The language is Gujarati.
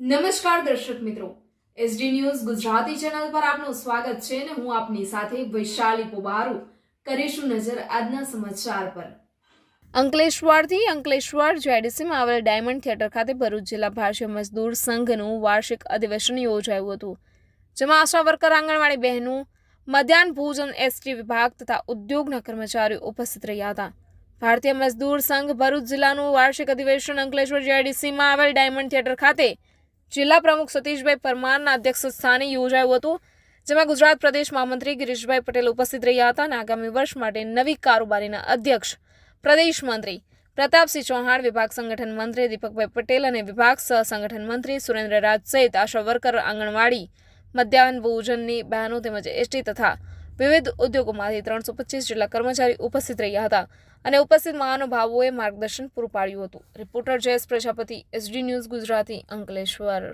નમસ્કાર દર્શક મિત્રો, એસડી ન્યૂઝ ગુજરાતી ચેનલ પર આપનું સ્વાગત છે અને હું આપની સાથે વૈશાલી પોબારુ કરીશું નજર આજના સમાચાર પર। અંકલેશ્વરથી અંકલેશ્વર જેડીસીમાં આવેલ ડાયમંડ થિયેટર ખાતે ભરૂચ જિલ્લા ભારતીય મજદૂર સંઘનું વાર્ષિક અધિવેશન યોજાયું હતું, જેમાં આશા વર્કર, આંગણવાડી બહેનો, મધ્યાહન ભોજન એસટી વિભાગ તથા ઉદ્યોગના કર્મચારીઓ ઉપસ્થિત રહ્યા હતા। ભારતીય મજદૂર સંઘ ભરૂચ જિલ્લાનું વાર્ષિક અધિવેશન અંકલેશ્વર જેડીસીમાં આવેલ ડાયમંડ થિયેટર ખાતે જિલ્લા પ્રમુખ સતીશભાઈ પરમારના અધ્યક્ષ સ્થાને યોજાયું હતું, જેમાં ગુજરાત પ્રદેશ મહામંત્રી ગિરીશભાઈ પટેલ ઉપસ્થિત રહ્યા હતા અને આગામી વર્ષ માટે નવી કારોબારીના અધ્યક્ષ પ્રદેશ મંત્રી પ્રતાપસિંહ ચૌહાણ, વિભાગ સંગઠન મંત્રી દીપકભાઈ પટેલ અને વિભાગ સહ સંગઠન મંત્રી સુરેન્દ્ર રાજ સહિત આશા વર્કર, આંગણવાડી, મધ્યાહન ભોજનની બહેનો તેમજ એસટી તથા વિવિધ ઉદ્યોગોમાંથી 325 જેટલા કર્મચારી ઉપસ્થિત રહ્યા હતા અને ઉપસ્થિત મહાનુભાવોએ માર્ગદર્શન પૂરું પાડ્યું હતું। Reporter Jayesh Prajapati, SD news Gujarati, Ankleshwar.